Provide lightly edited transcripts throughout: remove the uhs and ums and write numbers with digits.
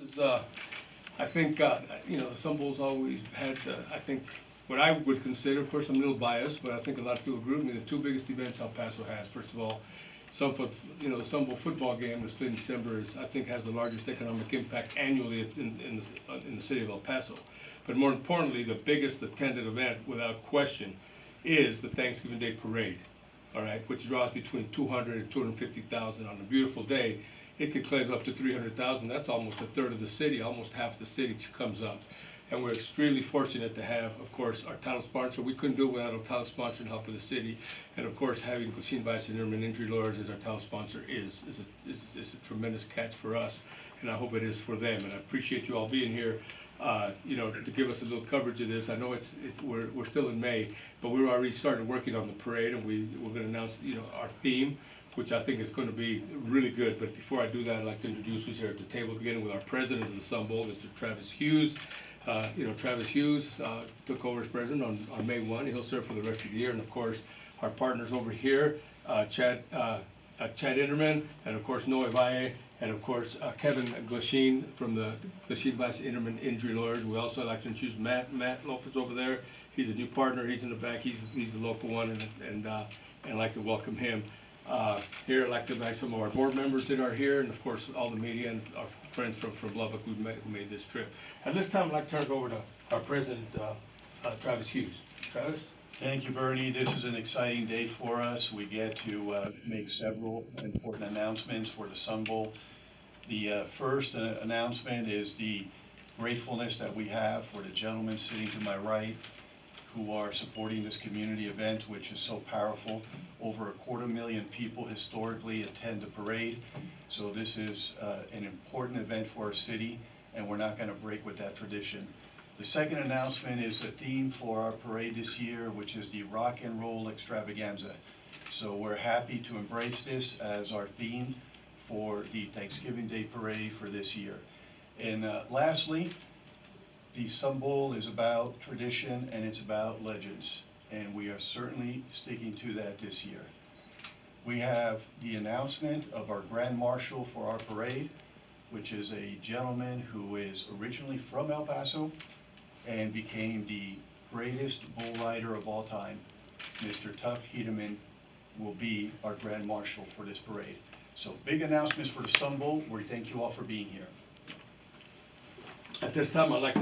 is, I think, the Sun Bowl's always had, I think, what I would consider, of course, I'm a little biased, but I think a lot of people agree with me, the two biggest events El Paso has. First of all, the Sun Bowl football game that's played in December I think, has the largest economic impact annually in the city of El Paso. But more importantly, the biggest attended event, without question, is the Thanksgiving Day Parade, all right, which draws between 200 and 250,000 on a beautiful day. It could close up to 300,000. That's almost a third of the city, almost half the city comes up. And we're extremely fortunate to have, of course, our title sponsor. We couldn't do it without a title sponsor and help of the city. And of course, having Glasheen Vice and Inderman Injury Lawyers as our title sponsor is a tremendous catch for us. And I hope it is for them. And I appreciate you all being here, to give us a little coverage of this. I know we're still in May, but we're already started working on the parade, and we're going to announce, our theme, which I think is going to be really good. But before I do that, I'd like to introduce who's here at the table, beginning with our president of the Sun Bowl, Mr. Travis Hughes. Travis Hughes took over as president on May 1. He'll serve for the rest of the year. And of course, our partners over here, Chad Inderman, and of course Noe Valle, and of course Kevin Glasheen from the Glasheen Vice Inderman Injury Lawyers. We also like to introduce Matt Lopez over there. He's a new partner. He's in the back. He's the local one, and I'd like to welcome him. Here, I'd like to thank some of our board members that are here, and of course all the media and our friends from Lubbock who made this trip. At this time, I'd like to turn it over to our president, Travis Hughes. Travis? Thank you, Bernie. This is an exciting day for us. We get to make several important announcements for the Sun Bowl. The first announcement is the gratefulness that we have for the gentleman sitting to my right, who are supporting this community event, which is so powerful. Over 250,000 people historically attend the parade. So this is an important event for our city, and we're not gonna break with that tradition. The second announcement is a theme for our parade this year, which is the rock and roll extravaganza. So we're happy to embrace this as our theme for the Thanksgiving Day Parade for this year. And lastly, the Sun Bowl is about tradition and it's about legends, and we are certainly sticking to that this year. We have the announcement of our Grand Marshal for our parade, which is a gentleman who is originally from El Paso and became the greatest bull rider of all time. Mr. Tuff Hedeman will be our Grand Marshal for this parade. So big announcements for the Sun Bowl. We thank you all for being here. At this time, I'd like to,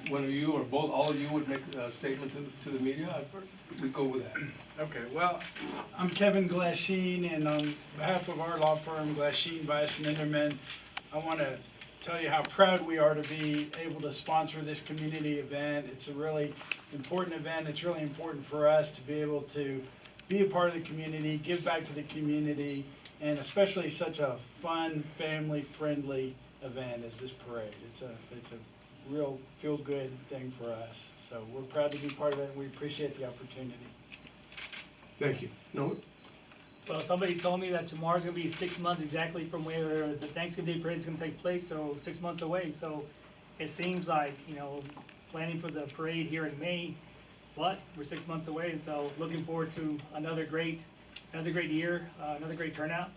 one of you or both, all of you would make a statement to the media. We go with that. Okay, well, I'm Kevin Glasheen, and on behalf of our law firm, Glasheen, Vice and Inderman, I want to tell you how proud we are to be able to sponsor this community event. It's a really important event. It's really important for us to be able to be a part of the community, give back to the community, and especially such a fun, family-friendly event as this parade. It's a real feel-good thing for us. So we're proud to be part of it, and we appreciate the opportunity. Thank you. No? Well, somebody told me that tomorrow's gonna be 6 months exactly from where the Thanksgiving Day Parade is gonna take place, so 6 months away. So it seems like, planning for the parade here in May, but we're 6 months away, and so looking forward to another great year, another great turnout.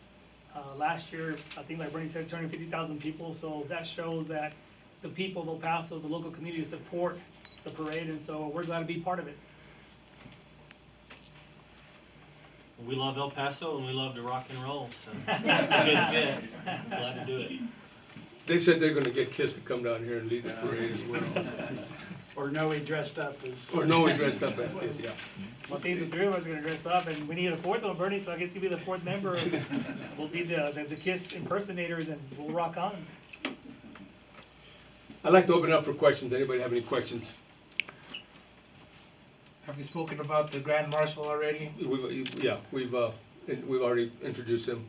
Last year, I think like Bernie said, 250,000 people, so that shows that the people of El Paso, the local community support the parade, and so we're glad to be part of it. We love El Paso and we love to rock and roll, so it's a good fit. Glad to do it. They said they're gonna get Kiss to come down here and lead the parade as well. Or Noe dressed up as... Or Noe dressed up as Kiss, yeah. Well, I think the three of us are gonna dress up, and we need a fourth one, Bernie, so I guess you'll be the fourth member. We'll be the KISS impersonators, and we'll rock on. I'd like to open it up for questions. Anybody have any questions? Have you spoken about the Grand Marshal already? We've already introduced him.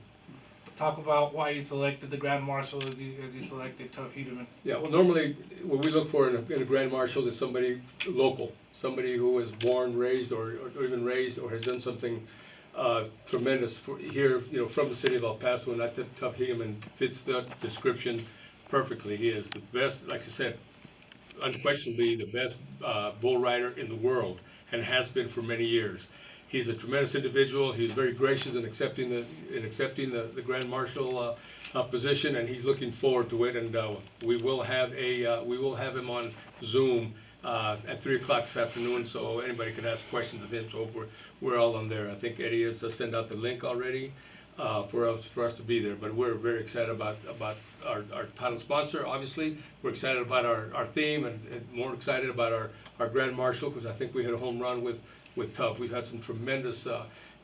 Talk about why you selected the Grand Marshal as you selected Tuff Hedeman. Yeah, well, normally what we look for in a Grand Marshal is somebody local, somebody who was born, raised, or even raised, or has done something tremendous here, from the city of El Paso, and I think Tuff Hedeman fits that description perfectly. He is the best, like I said, unquestionably the best bull rider in the world, and has been for many years. He's a tremendous individual. He was very gracious in accepting the Grand Marshal position, and he's looking forward to it. And we will have him on Zoom at 3 o'clock this afternoon, so anybody can ask questions of him. So we're all on there. I think Eddie has sent out the link already for us to be there. But we're very excited about our title sponsor. Obviously, we're excited about our theme, and more excited about our Grand Marshal, because I think we hit a home run with Tough. We've had some tremendous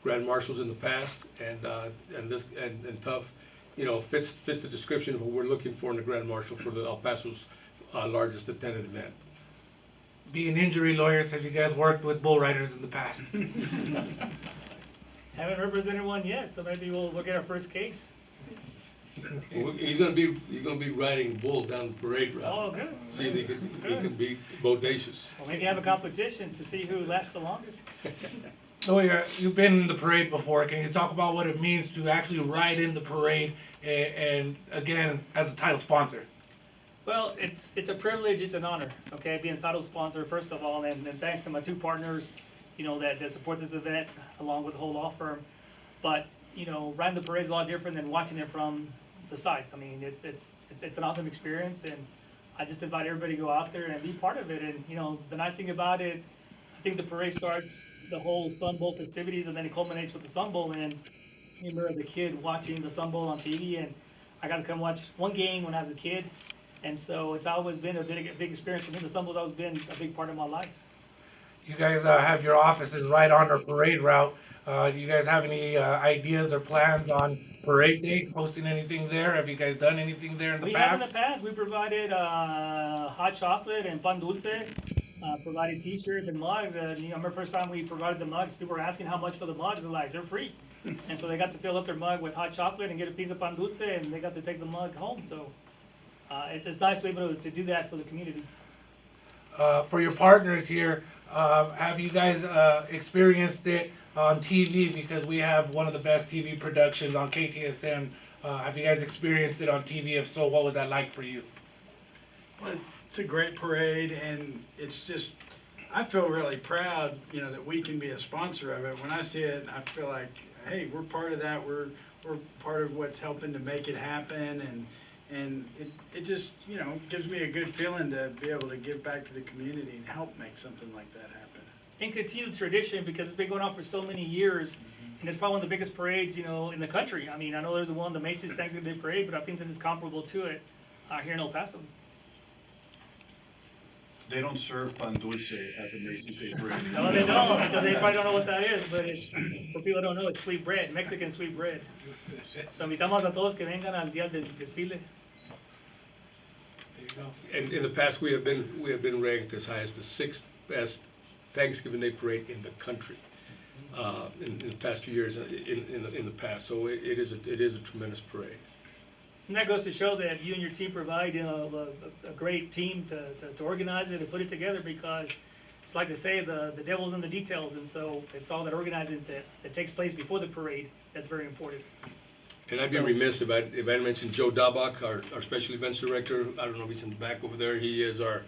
Grand Marshals in the past, and Tough, fits the description of what we're looking for in the Grand Marshal for the El Paso's largest attended event. Being injury lawyers, have you guys worked with bull riders in the past? Haven't represented one yet, so maybe we'll get our first case. He's gonna be riding bull down the parade route. Oh, good. See if he can be bodacious. Well, maybe have a competition to see who lasts the longest. Lawyer, you've been in the parade before. Can you talk about what it means to actually ride in the parade and again, as a title sponsor? Well, it's a privilege, it's an honor, okay, being a title sponsor, first of all, and thanks to my two partners, that support this event, along with the whole law firm. But, riding the parade is a lot different than watching it from the sides. I mean, it's an awesome experience, and I just invite everybody to go out there and be part of it. And, the nice thing about it, I think the parade starts the whole Sun Bowl festivities, and then it culminates with the Sun Bowl. And I remember as a kid watching the Sun Bowl on TV, and I got to come watch one game when I was a kid. And so it's always been a big experience for me. The Sun Bowl's always been a big part of my life. You guys have your offices right on the parade route. Do you guys have any ideas or plans on parade day, hosting anything there? Have you guys done anything there in the We past? have in the past. We provided hot chocolate and pan dulce, provided T-shirts and mugs. And I remember first time we provided the mugs, people were asking how much for the mugs. Like, they're free. And so they got to fill up their mug with hot chocolate and get a piece of pan dulce, and they got to take the mug home. So it's nice to be able to do that for the community. For your partners here, have you guys experienced it on TV? Because we have one of the best TV productions on KTSM. Have you guys experienced it on TV? If so, what was that like for you? Well, it's a great parade, and it's just, I feel really proud, that we can be a sponsor of it. When I see it, I feel like, hey, we're part of that. We're part of what's helping to make it happen, and it just, gives me a good feeling to be able to give back to the community and help make something like that happen. And continue the tradition, because it's been going on for so many years, and it's probably one of the biggest parades, in the country. I mean, I know there's the one, the Macy's Thanksgiving Day Parade, but I think this is comparable to it here in El Paso. They don't serve pan dulce at the Macy's Day Parade. No, they don't, because they probably don't know what that is, but it's, for people that don't know, it's sweet bread, Mexican sweet bread. So invitamos a todos que vengan al día del desfile. And in the past, we have been ranked as high as the 6th best Thanksgiving Day parade in the country. In the past few years, in the past, so it is a tremendous parade. And that goes to show that you and your team provide, a great team to organize it and put it together, because it's like to say the devil's in the details, and so it's all that organizing that takes place before the parade that's very important. And I'd be remiss if I didn't mention Joe Dabach, our special events director. I don't know if he's in the back over there. He is our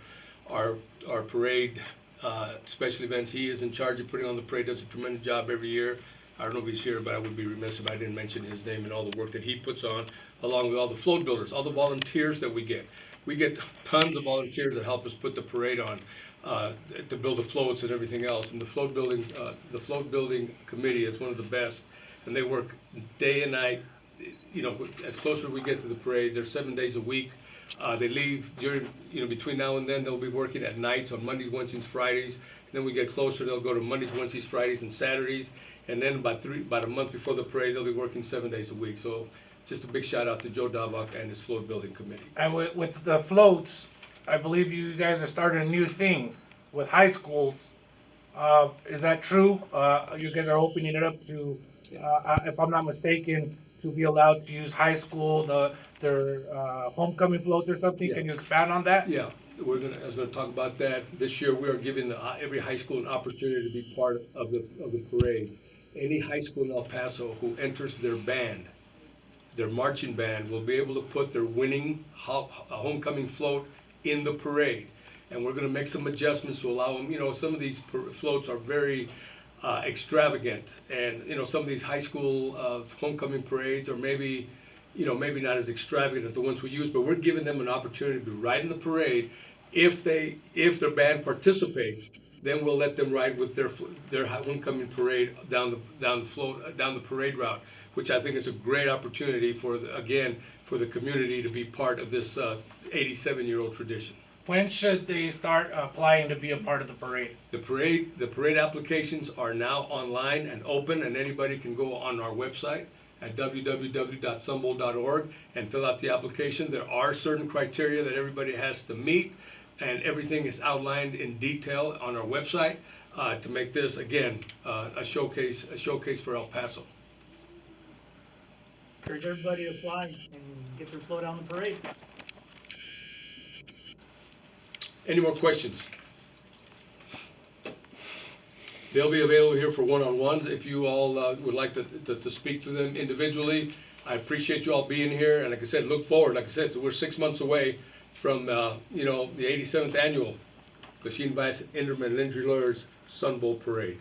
parade special events. He is in charge of putting on the parade. Does a tremendous job every year. I don't know if he's here, but I would be remiss if I didn't mention his name and all the work that he puts on, along with all the float builders, all the volunteers that we get. We get tons of volunteers that help us put the parade on, to build the floats and everything else. And the float building committee is one of the best, and they work day and night. As closer we get to the parade, they're 7 days a week. They leave during, between now and then, they'll be working at nights on Mondays, Wednesdays, Fridays. And then we get closer, they'll go to Mondays, Wednesdays, Fridays, and Saturdays. And then about a month before the parade, they'll be working 7 days a week. So just a big shout out to Joe Dabach and his float building committee. And with the floats, I believe you guys are starting a new thing with high schools. Is that true? You guys are opening it up to, if I'm not mistaken, to be allowed to use high school, their homecoming floats or something. Yeah. Can you expand on that? Yeah, I was gonna talk about that. This year, we are giving every high school an opportunity to be part of the parade. Any high school in El Paso who enters their band, their marching band, will be able to put their winning homecoming float in the parade. And we're gonna make some adjustments to allow them, some of these floats are very extravagant. And, you know, some of these high school homecoming parades are maybe, you know, maybe not as extravagant as the ones we use, but we're giving them an opportunity to ride in the parade. If their band participates, then we'll let them ride with their homecoming parade down the parade route, which I think is a great opportunity for the community to be part of this 87-year-old tradition. When should they start applying to be a part of the parade? The parade applications are now online and open, and anybody can go on our website at www.sunbowl.org and fill out the application. There are certain criteria that everybody has to meet, and everything is outlined in detail on our website to make this, again, a showcase for El Paso. Encourage everybody to apply and get their float on the parade. Any more questions? They'll be available here for one-on-ones if you all would like to speak to them individually. I appreciate you all being here, and like I said, look forward. Like I said, so we're 6 months away from you know, the 87th annual Lachine Vice Inderman Lindry Lawyers Sun Bowl Parade.